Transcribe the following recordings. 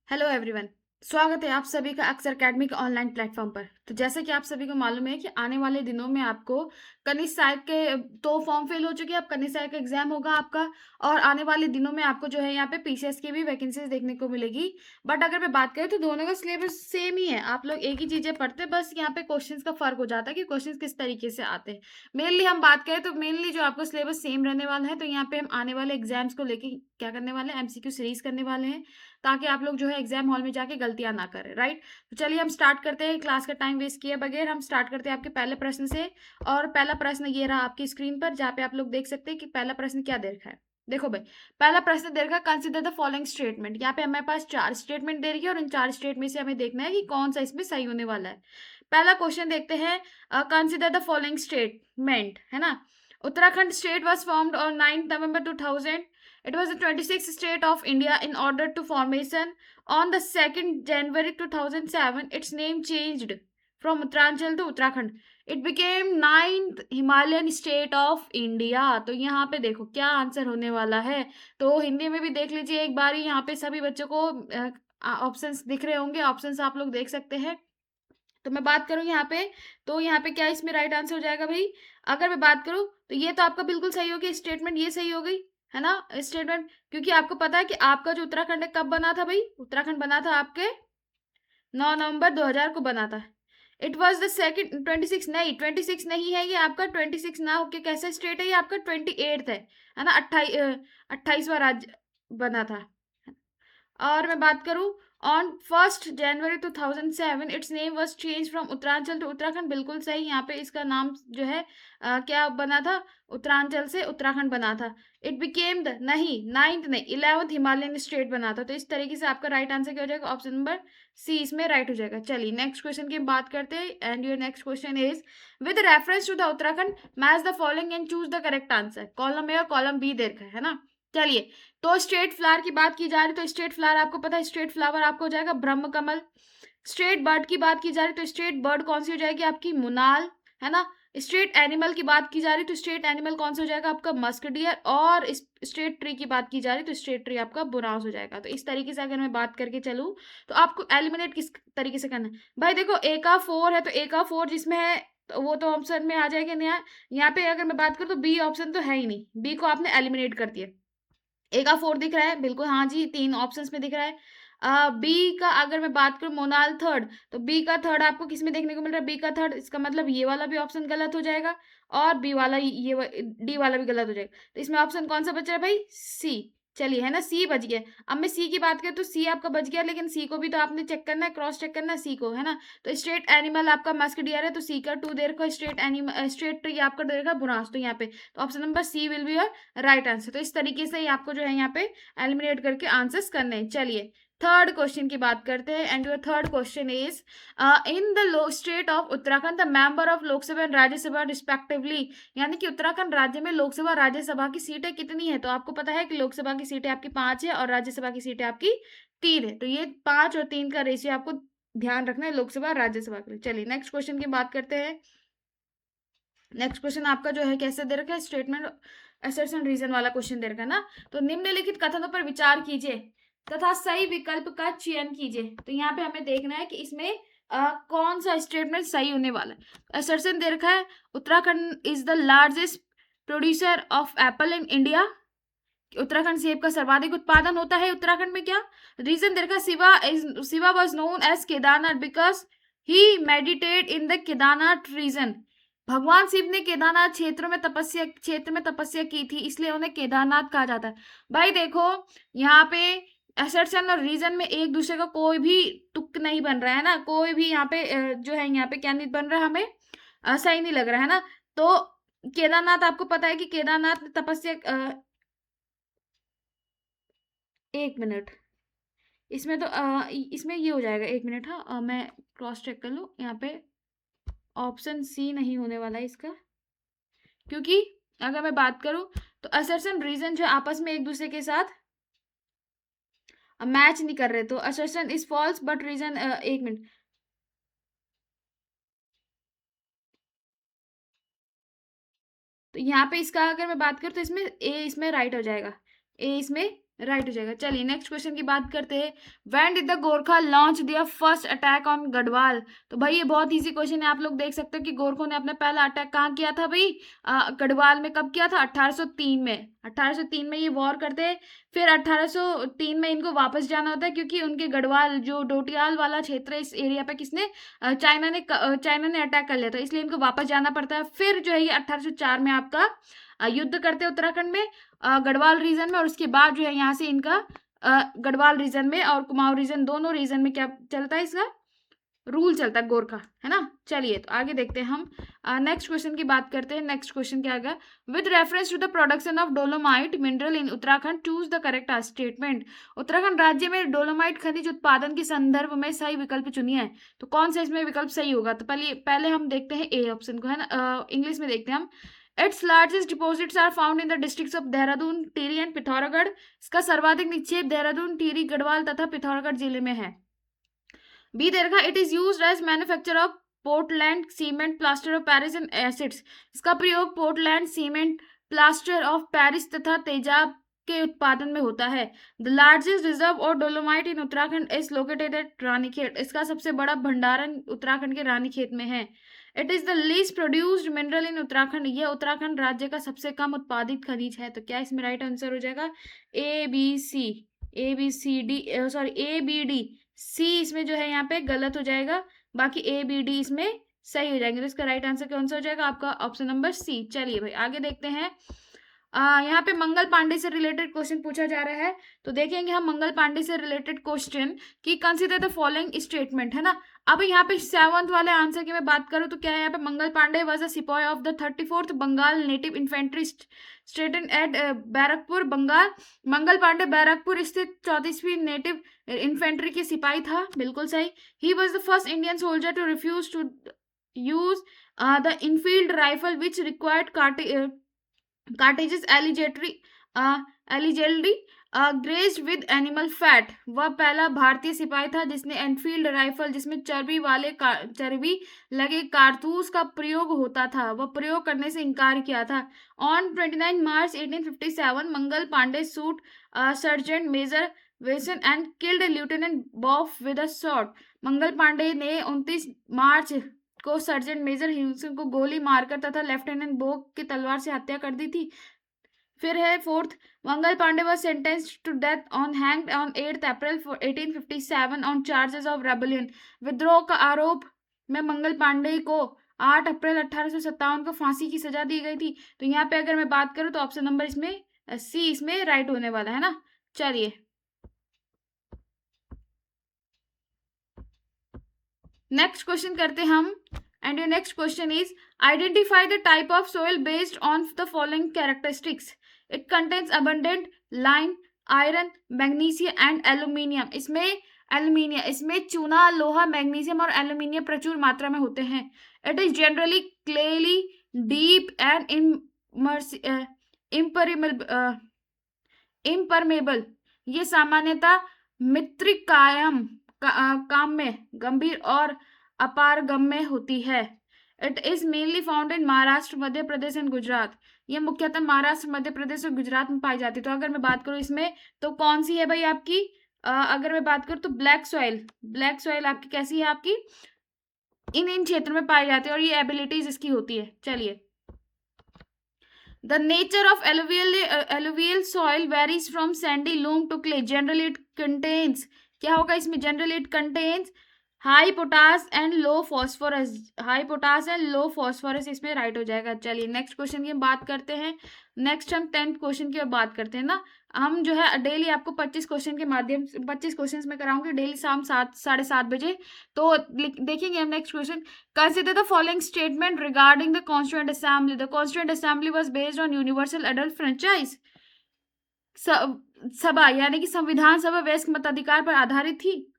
Hello everyone. स्वागत है आप सभी का अक्सर अकेडमी के ऑनलाइन प्लेटफॉर्म पर। तो जैसे कि आप सभी को मालूम है कि आने वाले दिनों में आपको कनिष्ठ सहायक के दो फॉर्म फिल हो चुके हैं। अब कनिष्ठ सहायक एग्जाम होगा आपका, और आने वाले दिनों में आपको जो है यहाँ पे पीसीएस की भी वैकेंसीज देखने को मिलेगी। बट अगर मैं बात करें तो दोनों का सिलेबस सेम ही है, आप लोग एक ही चीजें पढ़ते हैं, बस यहाँ पे क्वेश्चंस का फर्क हो जाता है कि क्वेश्चंस किस तरीके से आते हैं। मेनली हम बात करें तो मेनली जो आपका सिलेबस सेम रहने वाला है। तो यहाँ पे हम आने वाले एग्जाम्स को लेके क्या करने वाले हैं, एमसीक्यू सीरीज करने वाले हैं, ताकि आप लोग जो है एग्जाम हॉल में जाके गलतियां ना करें। राइट, तो चलिए हम स्टार्ट करते हैं, क्लास का टाइम वेस्ट किए बगैर हम स्टार्ट करते हैं आपके पहले प्रश्न से। और पहला प्रश्न ये रहा आपकी स्क्रीन पर, जहाँ पे आप लोग देख सकते हैं कि पहला प्रश्न क्या दे रखा है। देखो भाई, पहला प्रश्न दे रखा है कंसिडर द फॉलोइंग स्टेटमेंट। यहाँ पे हमारे पास चार स्टेटमेंट दे रही है और इन चार स्टेटमेंट में से हमें देखना है कि कौन सा इसमें सही होने वाला है। पहला क्वेश्चन देखते हैं, कंसिडर द फॉलोइंग स्टेटमेंट, है ना। Uttarakhand state was formed on 9 November 2000. It was the 26th state of India in order to formation. On the 2nd January 2007, its name changed from Uttaranchal to Uttarakhand. It became 9th Himalayan state of India. तो यहाँ पे देखो क्या answer होने वाला है। तो हिंदी में भी देख लीजिए एक बार, यहाँ पे सभी बच्चों को ऑप्शंस दिख रहे होंगे, ऑप्शंस आप लोग देख सकते हैं। तो मैं बात करूँ यहाँ पे, तो यहाँ पे क्या इसमें राइट आंसर हो जाएगा भाई। अगर मैं बात करूँ तो ये तो आपका बिल्कुल सही हो गया स्टेटमेंट, ये सही हो गई, है ना स्टेटमेंट। क्योंकि आपको पता है कि आपका जो उत्तराखंड है कब बना था भाई, उत्तराखंड बना था आपके 9 नवंबर 2000 को बना था। इट वॉज द सेकेंड 26, नहीं 26 नहीं है ये आपका, 26 ना होके कैसा स्टेट है ये आपका, 28 है ना, 28वां राज्य बना था। और मैं बात करूं, on 1 January 2007 it's name was change from Uttaranchal to Uttarakhand, बिल्कुल सही। यहाँ पे इसका नाम जो है क्या बना था, उत्तरांचल से उत्तराखंड बना था। इट बिकेम द, नहीं 9th नहीं 11th हिमालयन स्टेट बना था। तो इस तरीके से आपका राइट आंसर क्या हो जाएगा, ऑप्शन नंबर सी इसमें राइट हो जाएगा। चलिए नेक्स्ट क्वेश्चन की बात करते हैं, and your next question is with reference to the Uttarakhand match the following and choose the correct answer. Column A और कॉलम बी दे रखा है ना। चलिए, तो स्टेट फ्लावर की बात की जा रही, तो स्टेट फ्लावर आपको पता है, स्टेट फ्लावर आपको हो जाएगा ब्रह्म कमल। स्टेट बर्ड की बात की जा रही तो स्टेट बर्ड कौन सी हो जाएगी आपकी, मुनाल, है ना। स्टेट एनिमल की बात की जा रही तो स्टेट एनिमल कौन सा हो जाएगा आपका, मस्क डियर। और स्टेट ट्री की बात की जा रही तो स्टेट ट्री आपका बुरांस हो जाएगा। तो इस तरीके से अगर मैं बात करके चलूँ तो आपको एलिमिनेट किस तरीके से करना है भाई। देखो ए का 4 है, तो ए का 4 जिसमें है तो वो तो ऑप्शन में आ जाएगा नहीं। यहाँ पे अगर मैं बात करूँ तो बी ऑप्शन तो है ही नहीं, बी को आपने एलिमिनेट कर दिया। ए का 4 दिख रहा है, बिल्कुल हाँ जी, 3 ऑप्शंस में दिख रहा है। बी का अगर मैं बात करूँ मोनाल थर्ड, तो बी का थर्ड आपको किस में देखने को मिल रहा है, बी का थर्ड, इसका मतलब ये वाला भी ऑप्शन गलत हो जाएगा, और बी वाला डी वाला भी गलत हो जाएगा। तो इसमें ऑप्शन कौन सा बच रहा है भाई, सी। चलिए, है ना, सी बच गया। अब मैं सी की बात करूँ तो सी आपका बच गया, लेकिन सी को भी तो आपने चेक करना है, क्रॉस चेक करना है सी को, है ना। तो स्टेट एनिमल आपका मस्क डियर है, तो सी का 2 दे रखा है। स्टेट एनिमल, स्टेट ट्री आपका दे रखा है बुरांस, तो यहाँ पे तो option number C will be your right answer. तो इस तरीके से ही आपको जो है यहाँ पे एलिमिनेट करके आंसर्स करने हैं। चलिए थर्ड क्वेश्चन की बात करते हैं, and your third question is in the state of Uttarakhand the member of Lok Sabha and Rajya Sabha respectively. यानी कि उत्तराखंड राज्य में लोकसभा राज्यसभा की सीटें कितनी है। तो आपको पता है कि लोकसभा की सीटें आपकी 5 है और राज्यसभा की सीटें आपकी 3 है। तो ये 5 और 3 का रेशियो आपको ध्यान रखना है लोकसभा राज्यसभा के लिए। चलिए नेक्स्ट क्वेश्चन की बात करते हैं। नेक्स्ट क्वेश्चन आपका जो है कैसे दे रखा है, स्टेटमेंट असर्शन रीजन वाला क्वेश्चन दे रखा है ना। तो निम्नलिखित कथनों पर विचार कीजिए तथा सही विकल्प का चयन कीजिए। तो यहाँ पे हमें देखना है कि इसमें कौन सा स्टेटमेंट सही होने वाला है। असर्शन दे रखा है Uttarakhand is the largest producer of apple in India. Uttarakhand सेब का सर्वाधिक उत्पादन होता है उत्तराखंड में। क्या रीजन दे रखा है, Shiva was known as Kedarnath because he meditate in the Kedarnath region. भगवान शिव ने केदारनाथ क्षेत्र में तपस्या की थी, इसलिए उन्हें केदारनाथ कहा जाता है। भाई देखो यहाँ पे असर्शन और रीजन में एक दूसरे का कोई भी तुक नहीं बन रहा है ना, कोई भी यहाँ पे जो है यहाँ पे क्या नहीं बन रहा, हमें सही नहीं लग रहा है ना। तो केदारनाथ आपको पता है कि केदारनाथ तपस्या, एक मिनट, इसमें तो इसमें ये हो जाएगा, एक मिनट, हाँ मैं क्रॉस चेक कर लूँ यहाँ पे। ऑप्शन सी नहीं होने वाला है इसका, क्योंकि अगर मैं बात करूं तो असर्शन रीजन जो आपस में एक दूसरे के साथ मैच नहीं कर रहे, तो assertion is false but reason, एक मिनट, तो यहाँ पे इसका अगर मैं बात करूं तो इसमें ए इसमें राइट हो जाएगा, ए इसमें राइट हो जाएगा। चलिए नेक्स्ट क्वेश्चन की बात करते हैं। When did the Gorkha launch their first attack on Garhwal? तो भाई ये बहुत इजी क्वेश्चन है, आप लोग देख सकते हो कि गोरखों ने अपना पहला अटैक कहाँ किया था भाई? गढ़वाल में। कब किया था? 1803 में। 1803 में ये वॉर करते हैं, फिर 1803 में इनको वापस जाना होता है क्योंकि उनके गढ़वाल जो डोटियाल वाला क्षेत्र है, इस एरिया पे किसने चाइना ने अटैक कर लिया था, इसलिए इनको वापस जाना पड़ता है। फिर जो है ये 1804 में आपका युद्ध करते हैं उत्तराखंड में, गढ़वाल रीजन में, और उसके बाद जो है यहाँ से इनका गढ़वाल रीजन में और कुमाऊं रीजन, दोनों रीजन में क्या चलता है? इसका रूल चलता है गोरखा, है ना। चलिए तो आगे देखते हैं हम। नेक्स्ट क्वेश्चन की बात करते हैं। नेक्स्ट क्वेश्चन क्या आएगा? With reference to the production of dolomite mineral in Uttarakhand choose the correct statement. Uttarakhand राज्य में डोलोमाइट खनिज उत्पादन के संदर्भ में सही विकल्प चुनिए। तो कौन सा इसमें विकल्प सही होगा? तो पहले हम देखते हैं ए ऑप्शन को, है ना। इंग्लिश में देखते हैं हम। Its largest deposits are found in the districts of Dehradun, Tehri and Pithoragarh. इसका सर्वाधिक निक्षेप देहरादून, टिहरी, गढ़वाल तथा पिथौरागढ़ जिले में है। बी देखा, it is used as manufacture of Portland cement, plaster of Paris and acids. इसका प्रयोग Portland cement, plaster of Paris तथा तेजाब के उत्पादन में होता है। The largest reserve of dolomite in Uttarakhand is located at Ranikhet. इसका सबसे बड़ा भंडारण उत्तराखंड के रानीखेत में है। It is the least produced mineral in Uttarakhand. यह उत्तराखंड राज्य का सबसे कम उत्पादित खनिज है। तो क्या इसमें राइट आंसर हो जाएगा? A B C D, sorry A B D. C इसमें जो है यहाँ पे गलत हो जाएगा, बाकी ए बी डी इसमें सही हो जाएंगे। तो इसका राइट आंसर कौन सा हो जाएगा आपका? Option number C. चलिए भाई आगे देखते हैं। यहाँ पे मंगल पांडे से रिलेटेड क्वेश्चन पूछा जा रहा है। तो देखेंगे हम मंगल पांडे से रिलेटेड क्वेश्चन कि कंसीडर द फॉलोइंग स्टेटमेंट, है ना। अब यहाँ पे 7th वाले आंसर की मैं बात करूँ तो क्या है यहाँ पे? Mangal Pandey was a sipahi of the 34th Bengal native infantry station at Barrackpore, Bengal. Mangal Pandey Barrackpore स्थित 34वीं नेटिव इन्फेंट्री के सिपाही था, बिल्कुल सही। He was the first Indian soldier to refuse to use the Enfield rifle which required cartridges allegedly greased with animal fat. वह पहला भारतीय सिपाही था जिसने एनफील्ड राइफल, जिसमें चर्बी लगे कारतूस का प्रयोग होता था, वह प्रयोग करने से इनकार किया था। On 29 March 1857 Mangal Pandey shoot sergeant major Wilson and killed lieutenant Baugh with a shot. Mangal Pandey ने 29 मार्च को सर्जेंट मेजर हिल्सन को गोली मारकर तथा लेफ्टिनेंट बोक की तलवार से हत्या कर दी थी। फिर है 4th, Mangal Pandey was sentenced to death on hanged on 8th April 1857 on charges of rebellion। विद्रोह का आरोप में मंगल पांडे को 8 अप्रैल 1857 को फांसी की सजा दी गई थी। तो यहाँ पे अगर मैं बात करूँ तो ऑप्शन नंबर इसमें सी इसमें राइट होने वाला है ना। चलिए नेक्स्ट क्वेश्चन करते हम। And your next question is identify the type of soil based on the following characteristics. It contains abundant lime, iron, magnesium and aluminium. इसमें चूना, लोहा, मैग्नीशियम और एल्यूमिनियम प्रचुर मात्रा में होते हैं। It is generally clayey, deep and impermeable. ये सामान्यतः मृत्तिकायाम काम में गंभीर और अपारगम्य होती है। It is mainly found in Maharashtra, Madhya Pradesh and Gujarat. ये मुख्यतः महाराष्ट्र, मध्य प्रदेश और गुजरात में पाई जाती है। तो अगर मैं बात करूँ इसमें तो कौन सी है भाई आपकी? अगर मैं बात करूँ तो ब्लैक सॉइल आपकी कैसी है? आपकी इन क्षेत्र में पाई जाती है और ये एबिलिटीज इसकी होती है। चलिए the nature of alluvial soil varies from sandy loam to clay. Generally it contains, क्या होगा इसमें? Generally it contains high potash and low phosphorus. High potash and low phosphorus इसमें राइट हो जाएगा। चलिए नेक्स्ट क्वेश्चन की बात करते हैं। नेक्स्ट हम 10th क्वेश्चन की बात करते हैं ना। हम जो है डेली आपको 25 क्वेश्चन के माध्यम से 25 क्वेश्चन में कराऊंगी डेली शाम 7-7:30 बजे। तो देखेंगे हम next question. Consider the following statement regarding the constituent assembly. The constituent assembly was based on universal adult franchise. सभा यानी कि संविधान सभा वयस्क मताधिकार पर आधारित थी।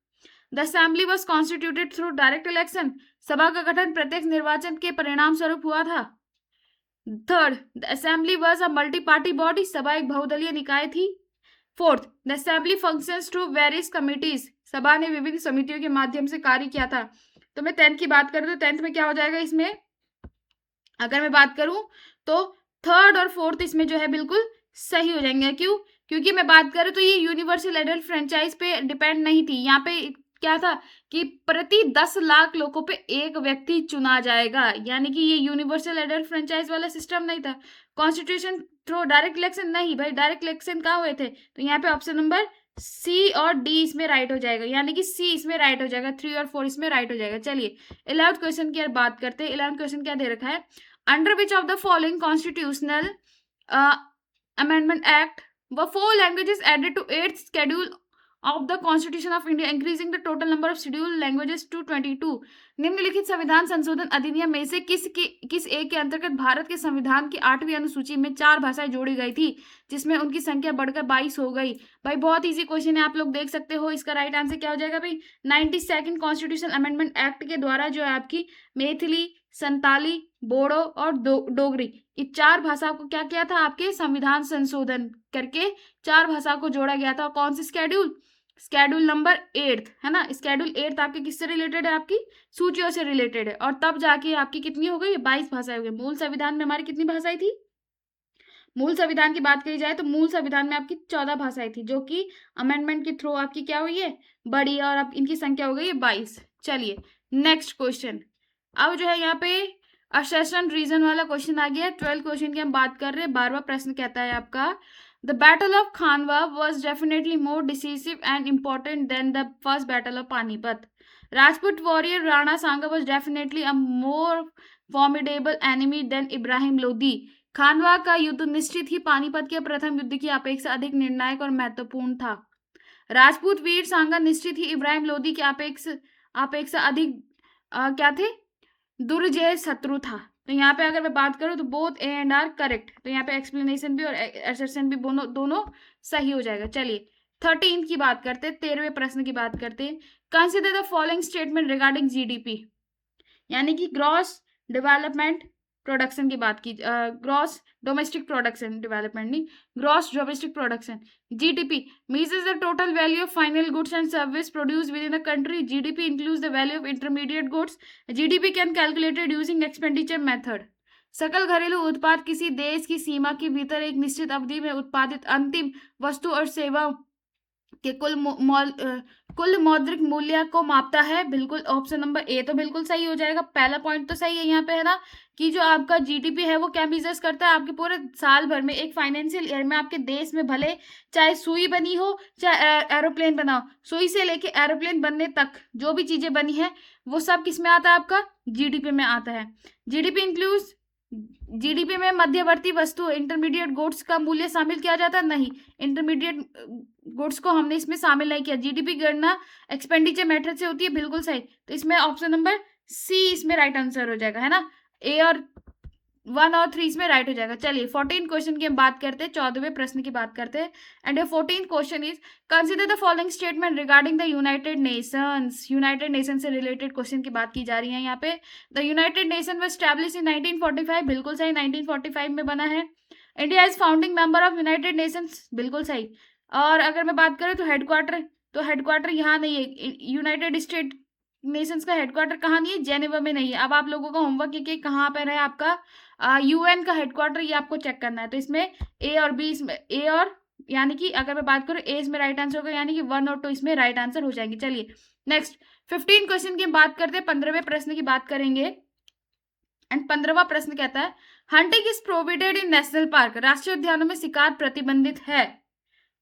The assembly was constituted through direct election. सभा का गठन प्रत्यक्ष निर्वाचन के परिणाम स्वरूप हुआ था। 3rd, the assembly was a multi party body. सभा एक बहुदलीय निकाय थी। 4th, the assembly functions through various committees. सभा ने विभिन्न समितियों के माध्यम से कार्य किया था। तो मैं 10th की बात करूं तो 10th में क्या हो जाएगा? इसमें अगर मैं बात करूं तो 3rd और 4th इसमें जो है बिल्कुल सही हो जाएंगे। क्यों? क्योंकि मैं बात करूँ तो ये यूनिवर्सल एडल्ट फ्रेंचाइज पे डिपेंड नहीं थी। यहाँ पे क्या था कि प्रति 10 लाख लोगों पे एक व्यक्ति चुना जाएगा, यानी कि ये यूनिवर्सल एडल्ट फ्रेंचाइज वाला सिस्टम नहीं था। कॉन्स्टिट्यूशन थ्रू डायरेक्ट इलेक्शन नहीं भाई, डायरेक्ट इलेक्शन कहाँ हुए थे? तो यहाँ पे ऑप्शन नंबर सी और डी इसमें राइट हो जाएगा, यानी कि सी इसमें राइट हो जाएगा, 3 और 4 इसमें राइट हो जाएगा। चलिए 11th क्वेश्चन की बात करते हैं। 11th क्वेश्चन क्या दे रखा है? Under which of the following constitutional amendment act were 4 languages added to 8th schedule of the Constitution of India, increasing the total number of scheduled languages to 22। निम्नलिखित संविधान संशोधन अधिनियम में से किस एक के अंतर्गत भारत के संविधान की 8वीं अनुसूची में 4 भाषाएं जोड़ी गई थी, जिसमें उनकी संख्या बढ़कर 22 हो गई? भाई बहुत इजी क्वेश्चन है, आप लोग देख सकते हो। इसका राइट आंसर क्या हो जाएगा भाई? 92nd कॉन्स्टिट्यूशन अमेंडमेंट एक्ट के द्वारा जो है आपकी मैथिली, संताली, बोडो और डोगरी, ये 4 भाषाओं को क्या किया था? आपके संविधान संशोधन करके 4 भाषाओं को जोड़ा गया था। कौन सी स्केड्यूल? स्केड्यूल नंबर 8 है ना। स्केड्यूल 8 आपके किससे रिलेटेड है? आपकी सूचियों से रिलेटेड है। और तब जाके आपकी कितनी हो गई? 22 भाषाएं हो गई। मूल संविधान में हमारी कितनी भाषाएं थी? मूल संविधान की बात करी जाए तो मूल संविधान में आपकी 14 भाषाएं थी, जो कि अमेंडमेंट के थ्रू आपकी क्या हुई है? बढ़ी है, और अब इनकी संख्या हो गई है 22। चलिए नेक्स्ट क्वेश्चन। अब जो है यहाँ पे असेशन रीजन वाला क्वेश्चन आ गया। 12th क्वेश्चन की हम बात कर रहे हैं। 12वां प्रश्न कहता है आपका, the battle of Khanwa was definitely more decisive and important than the first battle of Panipat. Rajput warrior Rana Sanga was definitely a more formidable enemy than Ibrahim Lodi. Khanwa का युद्ध निश्चित ही पानीपत के प्रथम युद्ध की अपेक्षा अधिक निर्णायक और महत्वपूर्ण था। राजपूत वीर सांगा निश्चित ही इब्राहिम लोदी की अपेक्षा अधिक क्या थे? दुर्जय शत्रु था। तो यहाँ पे अगर मैं बात करूं तो both A and R correct. तो यहाँ पे एक्सप्लेनेशन भी और असर्शन भी दोनों सही हो जाएगा। चलिए 13 की बात करते हैं, 13वें प्रश्न की बात करते हैं। Consider the following statement regarding GDP, यानी कि ग्रॉस डेवलपमेंट प्रोडक्शन की बात की, ग्रॉस डोमेस्टिक प्रोडक्शन, डेवलपमेंट नहीं, gross domestic production. GDP measures the total value of final goods and service produced within a country. GDP includes the value of intermediate goods. GDP can calculated using expenditure method. सकल घरेलू उत्पाद किसी देश की सीमा के भीतर एक निश्चित अवधि में उत्पादित अंतिम वस्तु और सेवा के कुल मौद्रिक मूल्य को मापता है। बिल्कुल ऑप्शन नंबर ए तो बिल्कुल सही हो जाएगा। पहला पॉइंट तो सही है यहाँ पे, है ना, कि जो आपका जीडीपी है वो क्या मेजर्स करता है? आपके पूरे साल भर में एक फाइनेंशियल ईयर में आपके देश में भले चाहे सुई बनी हो चाहे एरोप्लेन बना हो, सुई से लेके एरोप्लेन बनने तक जो भी चीजें बनी है वो सब किस में आता है? आपका जीडीपी में आता है। जीडीपी में मध्यवर्ती वस्तु इंटरमीडिएट गुड्स का मूल्य शामिल किया जाता है? नहीं, इंटरमीडिएट गुड्स को हमने इसमें शामिल नहीं किया। जीडीपी गणना एक्सपेंडिचर मेथड से होती है, बिल्कुल सही। तो इसमें ऑप्शन नंबर सी इसमें राइट आंसर हो जाएगा, है ना। ए और 1 और 3 इसमें राइट हो जाएगा। चलिए 14 क्वेश्चन की हम बात करते हैं, 14वें प्रश्न की बात करते हैं। And your 14 question is, consider the following statement regarding the United Nations. United nation से रिलेटेड क्वेश्चन की बात की जा रही है यहाँ पे। The United nation was established in 1945, बिल्कुल सही, 1945 में बना है। India is founding member of United Nations, बिल्कुल सही। और अगर मैं बात करूँ तो हेडक्वार्टर यहाँ नहीं है। यूनाइटेड स्टेट नेशंस का हेडक्वार्टर कहाँ नहीं है? जेनेवा में नहीं है। अब आप लोगों का होमवर्क है कि कहाँ पर है आपका यूएन का हेडक्वार्टर, ये आपको चेक करना है। तो इसमें ए और बी, इसमें ए और, यानी कि अगर मैं बात करूँ ए इसमें राइट आंसर होगा, यानी कि 1 और 2 इसमें राइट आंसर हो जाएंगे। चलिए नेक्स्ट 15 क्वेश्चन की बात करते हैं, 15वें प्रश्न की बात करेंगे। एंड 15वां प्रश्न कहता है, hunting is prohibited in national park. राष्ट्रीय उद्यानों में शिकार प्रतिबंधित है।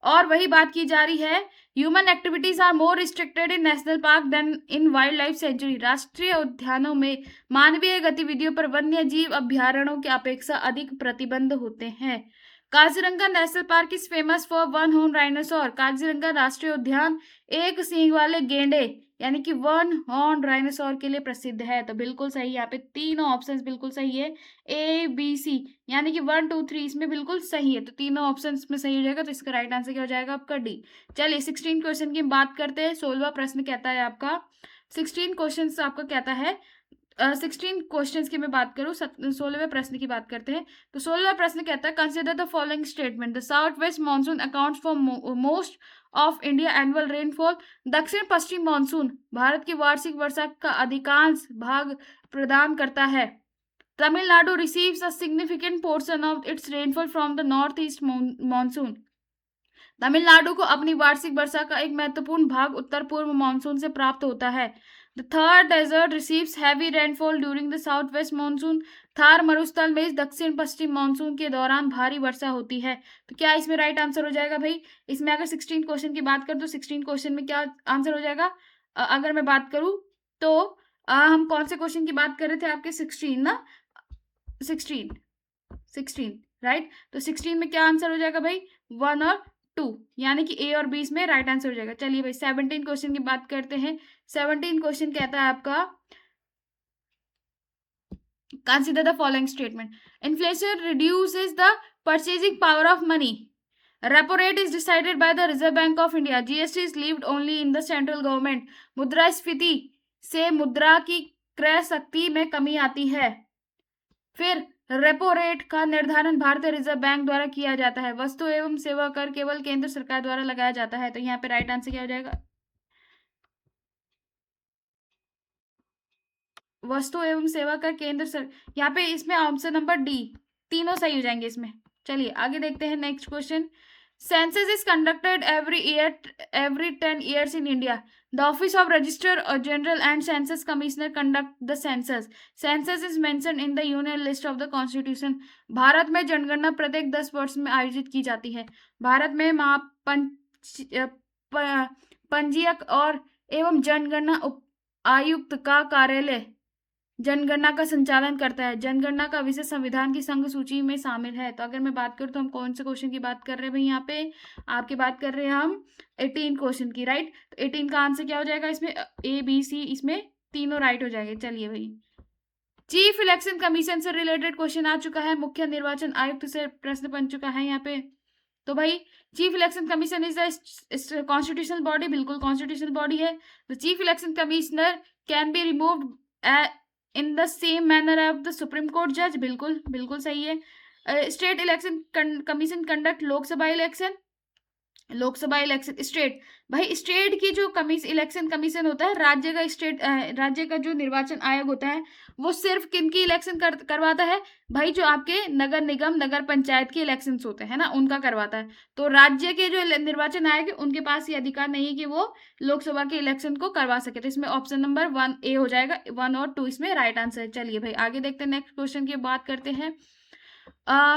और वही बात की जा रही है, human activities are more restricted in national park than in wild life sanctuary. राष्ट्रीय उद्यानों में मानवीय गतिविधियों पर वन्य जीव अभ्यारण्यों की अपेक्षा अधिक प्रतिबंध होते हैं। Kaziranga national park is famous for one horn rhinoceros. Kaziranga राष्ट्रीय उद्यान एक सींग वाले गेंडे यानी कि वन हॉर्न राइनोसोर के लिए प्रसिद्ध है। तो बिल्कुल सही, यहाँ पे तीनों ऑप्शंस बिल्कुल सही है, ए बी सी, यानी कि 1 2 3 इसमें बिल्कुल सही है। तो तीनों ऑप्शंस में सही हो जाएगा। तो इसका राइट आंसर क्या हो जाएगा? आपका डी। चलिए 16 क्वेश्चन की बात करते हैं। 16वां प्रश्न कहता है आपका, 16 क्वेश्चन आपका कहता है, 16 क्वेश्चंस की मैं बात करूँ, 16वें प्रश्न की बात करते हैं। तो 16वां प्रश्न कहता है, consider the following statement. The south west monsoon accounts for most of India annual rainfall. दक्षिण पश्चिम मानसून भारत की वार्षिक वर्षा का अधिकांश भाग प्रदान करता है। Tamil Nadu receives a significant portion of its rainfall from the north east monsoon. Tamil Nadu को अपनी वार्षिक वर्षा का एक महत्वपूर्ण भाग उत्तर पूर्व मानसून से प्राप्त होता है। The Thar desert receives heavy rainfall during the south west monsoon. Thar मरुस्थल में दक्षिण पश्चिम मानसून के दौरान भारी वर्षा होती है। तो क्या इसमें राइट आंसर हो जाएगा भाई? इसमें अगर 16 क्वेश्चन की बात करें तो 16 क्वेश्चन में क्या आंसर हो जाएगा? अगर मैं बात करूं तो हम कौन से क्वेश्चन की बात कर रहे थे आपके? 16 ना, 16 राइट। तो 16 में क्या आंसर हो जाएगा भाई? 1 और 2, यानी कि ए और बी इसमें राइट आंसर हो जाएगा। चलिए भाई 17 क्वेश्चन की बात करते हैं। 17 क्वेश्चन कहता है आपका, consider the following statement. Inflation reduces the purchasing power of money. Repo rate is decided by the reserve bank of India. GST is levied only in the central government. मुद्रास्फीति से मुद्रा की क्रय शक्ति में कमी आती है। फिर रेपो रेट का निर्धारण भारतीय रिजर्व बैंक द्वारा किया जाता है। वस्तु एवं सेवा कर केवल केंद्र सरकार द्वारा लगाया जाता है। तो यहाँ पे राइट आंसर क्या हो जाएगा? वस्तु एवं सेवा कर केंद्र सर, यहाँ पे इसमें ऑप्शन नंबर डी, तीनों सही हो जाएंगे इसमें। चलिए आगे देखते हैं next question. Census is conducted every 10 years in India. The Office of Registrar General and Census Commissioner conduct the census. Census is mentioned in the Union List of the Constitution. Bharat में जनगणना प्रत्येक 10 वर्ष में आयोजित की जाती है। भारत में पंजीयक और एवं जनगणना आयुक्त का कार्यालय जनगणना का संचालन करता है। जनगणना का विषय संविधान की संघ सूची में शामिल है। तो अगर मैं बात करूं तो हम कौन से क्वेश्चन की बात कर रहे हैं भाई? यहाँ पे आपकी बात कर रहे हैं हम 18 क्वेश्चन की, राइट। तो 18 का आंसर क्या हो जाएगा इसमें? ए बी सी, इसमें तीनों राइट हो जाएंगे। चलिए भाई, चीफ इलेक्शन कमीशन से रिलेटेड क्वेश्चन आ चुका है। मुख्य निर्वाचन आयुक्त से प्रश्न बन चुका है यहाँ पे। तो भाई chief election commission is the constitutional body, बिल्कुल कॉन्स्टिट्यूशनल बॉडी है। The chief election commissioner can be removed in the same manner of the supreme court जज, बिल्कुल बिल्कुल सही है। State election commission conduct Lok Sabha election. Lok Sabha election state, भाई state की जो इलेक्शन कमीशन होता है, राज्य का स्टेट राज्य का जो निर्वाचन आयोग होता है वो सिर्फ किन की इलेक्शन करवाता है भाई? जो आपके नगर निगम नगर पंचायत के इलेक्शंस होते हैं ना, उनका करवाता है। तो राज्य के जो निर्वाचन आयोग है उनके पास ये अधिकार नहीं है कि वो लोकसभा के इलेक्शन को करवा सके। तो इसमें ऑप्शन नंबर 1 ए हो जाएगा। 1 और 2 इसमें राइट आंसर है। चलिए भाई आगे देखते हैं, नेक्स्ट क्वेश्चन की बात करते हैं।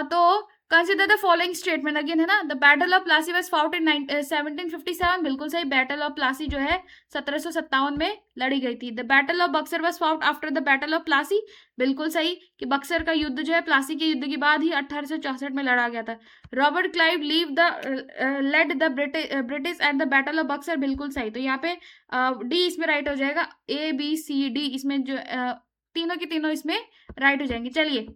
तो consider the following statement again, है ना। The battle of Plassey was fought in 1757, बिल्कुल सही। बैटल ऑफ प्लासी जो है 1757 में लड़ी गई थी। The battle of Buxar was fought after the battle of Plassey, बिल्कुल सही कि बक्सर का युद्ध जो है प्लासी के युद्ध के बाद ही 1864 में लड़ा गया था। Robert Clive led the British at the battle of Buxar, बिल्कुल सही। तो यहाँ पे डी इसमें राइट हो जाएगा। ए बी सी डी इसमें जो तीनों की तीनों इसमें राइट हो जाएंगे। चलिए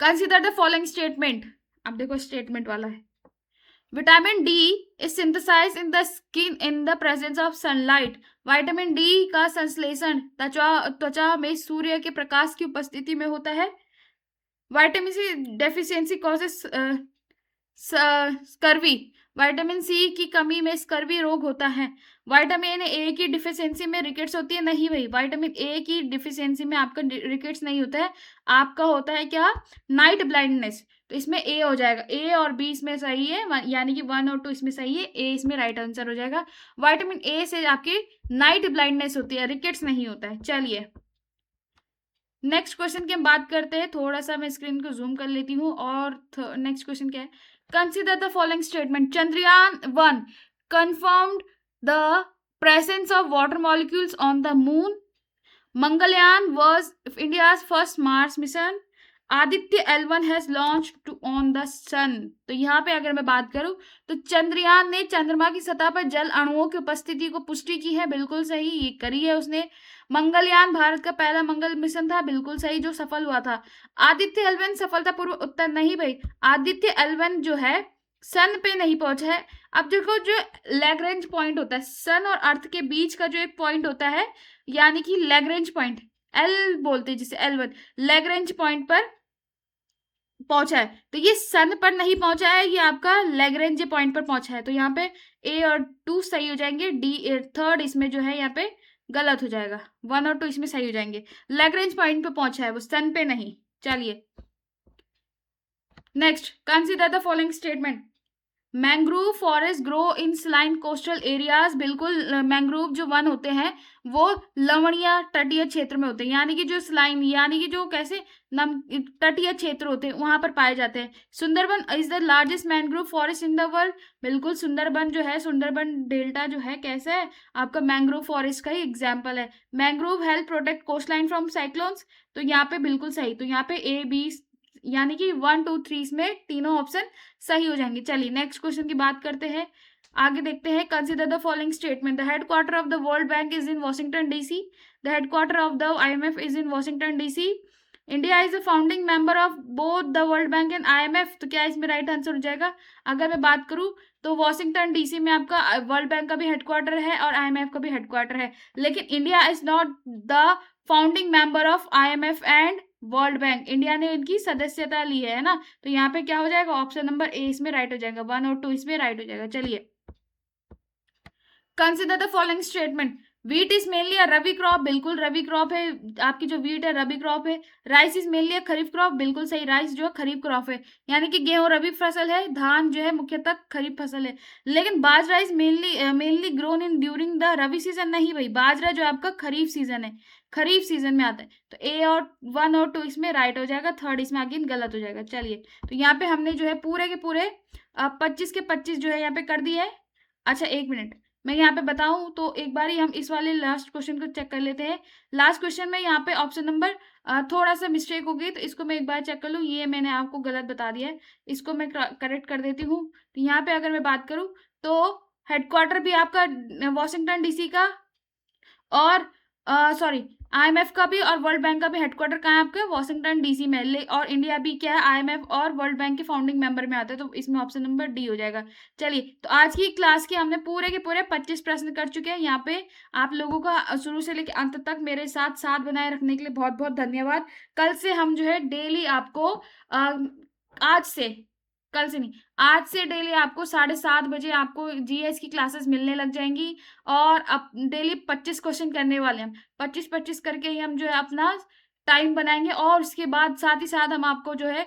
कंसिडर द फॉलोइंग स्टेटमेंट। अब देखो स्टेटमेंट वाला है। Vitamin D is synthesised in the skin in the presence of sunlight. Vitamin D का संश्लेषण त्वचा में सूर्य के प्रकाश की उपस्थिति में होता है। Vitamin C deficiency causes scurvy. Vitamin C की कमी में स्कर्वी रोग होता है। विटामिन ए की डिफिशियंसी में रिकेट्स होती है। नहीं भाई, विटामिन ए की डिफिशियंसी में आपका रिकेट्स नहीं होता है, आपका होता है क्या? Night blindness. तो इसमें ए हो जाएगा। ए और बी इसमें सही है, यानी कि 1 और 2 इसमें सही है। ए इसमें राइट आंसर हो जाएगा। विटामिन ए से आपकी नाइट ब्लाइंडनेस होती है, रिकेट्स नहीं होता है। चलिए नेक्स्ट क्वेश्चन की हम बात करते हैं। थोड़ा सा मैं स्क्रीन को जूम कर लेती हूँ। और नेक्स्ट क्वेश्चन क्या है? Consider the following statement. Chandrayaan 1 confirmed the presence of water molecules on the moon. Mangalyaan was India's first Mars mission. Aditya L1 has launched on the sun. तो यहाँ पे अगर मैं बात करूं तो चंद्रयान ने चंद्रमा की सतह पर जल अणुओं की उपस्थिति को पुष्टि की है, बिल्कुल सही, ये करी है उसने। मंगलयान भारत का पहला मंगल मिशन था, बिल्कुल सही, जो सफल हुआ था। आदित्य L1 सफलतापूर्वक उत्तर नहीं भाई, आदित्य L1 जो है सन पे नहीं पहुंचा है। अब देखो जो लैग्रेंज पॉइंट होता है सन और अर्थ के बीच का जो एक पॉइंट होता है, यानी कि लैग्रेंज पॉइंट एल बोलते हैं जिसे L1, लैग्रेंज पॉइंट पर पहुंचा है। तो ये सन पर नहीं पहुंचा है, ये आपका लैग्रेंज पॉइंट पर पहुंचा है। तो यहाँ पे ए और 2 सही हो जाएंगे। डी थर्ड इसमें जो है यहाँ पे गलत हो जाएगा। 1 और 2 इसमें सही हो जाएंगे। लैग्रेंज पॉइंट पे पहुंचा है वो, सन पे नहीं। चलिए next consider the following statement. Mangrove forest grow in saline coastal areas. बिल्कुल, मैंग्रोव जो वन होते हैं वो लवणीय तटीय क्षेत्र में होते हैं, यानी कि जो सलाइन यानी कि जो कैसे नम तटीय क्षेत्र होते हैं वहां पर पाए जाते हैं। Sundarban is the largest mangrove forest in the world. बिल्कुल, सुंदरबन जो है, सुंदरबन डेल्टा जो है कैसा है, आपका मैंग्रोव फॉरेस्ट का ही एग्जाम्पल है। Mangrove help protect coast line from cyclones. तो यहाँ पे बिल्कुल सही, तो यहाँ पे ए बी यानी कि 1 2 3 इसमें तीनों ऑप्शन सही हो जाएंगे। चलिए नेक्स्ट क्वेश्चन की बात करते हैं, आगे देखते हैं। Consider the following statement, the headquarter of the world bank is in Washington DC, the headquarter of the IMF is in Washington DC, India is a founding member of both the world bank and IMF. तो क्या इसमें right answer हो जाएगा? अगर मैं बात करूं तो वॉशिंगटन डीसी में आपका वर्ल्ड बैंक का भी हेडक्वार्टर है और आईएमएफ का भी हेडक्वार्टर है, लेकिन India is not the founding member of IMF and world bank. India ने इनकी सदस्यता ली है ना, तो यहाँ पे क्या हो जाएगा? ऑप्शन नंबर ए इसमें राइट हो जाएगा, 1 और 2 इसमें राइट हो जाएगा। चलिए, consider the following statement, wheat is mainly a rabi crop. बिल्कुल रबी क्रॉप है, आपकी जो व्हीट है रबी क्रॉप है। Rice is mainly a kharif crop. बिल्कुल सही, राइस जो है खरीफ क्रॉप है, यानी कि गेहूं रबी फसल है, धान जो है मुख्यतः खरीफ फसल है। लेकिन bajra is mainly grown in during the rabi season. नहीं भाई, बाजरा जो आपका खरीफ सीजन है, खरीफ सीजन में आता है। तो ए और 1 और 2 इसमें राइट हो जाएगा, थर्ड इसमें अगेन गलत हो जाएगा। चलिए, तो यहाँ पे हमने जो है पूरे के पूरे 25 के 25 जो है यहाँ पे कर दिए है। अच्छा एक मिनट, मैं यहाँ पे बताऊं तो एक बार ही हम इस वाले लास्ट क्वेश्चन को चेक कर लेते हैं। लास्ट क्वेश्चन में यहाँ पे ऑप्शन नंबर थोड़ा सा मिस्टेक हो गई, तो इसको मैं एक बार चेक कर लूँ। ये मैंने आपको गलत बता दिया है, इसको मैं करेक्ट कर देती हूँ। तो यहाँ पे अगर मैं बात करूँ तो हेडक्वार्टर भी आपका वॉशिंगटन डीसी का, और सॉरी आईएमएफ का भी और वर्ल्ड बैंक का भी हेडक्वार्टर कहाँ है आपके? वॉशिंगटन डीसी में। और इंडिया भी क्या है? आईएमएफ और वर्ल्ड बैंक के फाउंडिंग मेंबर में आता है, तो इसमें ऑप्शन नंबर डी हो जाएगा। चलिए, तो आज की क्लास के हमने पूरे के पूरे 25 प्रश्न कर चुके हैं। यहाँ पे आप लोगों का शुरू से लेकर अंत तक मेरे साथ साथ बनाए रखने के लिए बहुत बहुत धन्यवाद। कल से हम जो है डेली आपको आज से, कल से नहीं, आज से डेली आपको 7:30 बजे आपको जीएस की क्लासेस मिलने लग जाएंगी, और अब डेली 25 क्वेश्चन करने वाले हैं। 25-25 करके ही हम जो है अपना टाइम बनाएंगे, और उसके बाद साथ ही साथ हम आपको जो है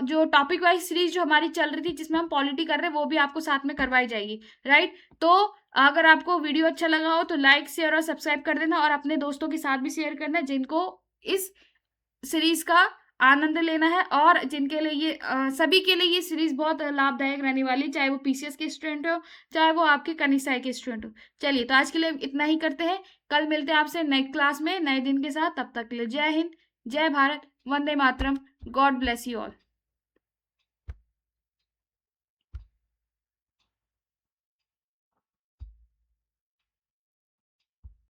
जो टॉपिक वाइज सीरीज जो हमारी चल रही थी जिसमें हम पॉलिटी कर रहे हैं वो भी आपको साथ में करवाई जाएगी। राइट, तो अगर आपको वीडियो अच्छा लगा हो तो लाइक शेयर और सब्सक्राइब कर देना, और अपने दोस्तों के साथ भी शेयर करना जिनको इस सीरीज का आनंद लेना है, और जिनके लिए ये सभी के लिए ये सीरीज बहुत लाभदायक रहने वाली, चाहे वो पीसीएस के स्टूडेंट हो, चाहे वो आपके कनिष्ठ के स्टूडेंट हो। चलिए, तो आज के लिए इतना ही करते हैं, कल मिलते हैं आपसे नई क्लास में नए दिन के साथ। तब तक के लिए जय हिंद, जय Bharat, Vande Mataram, God bless you all.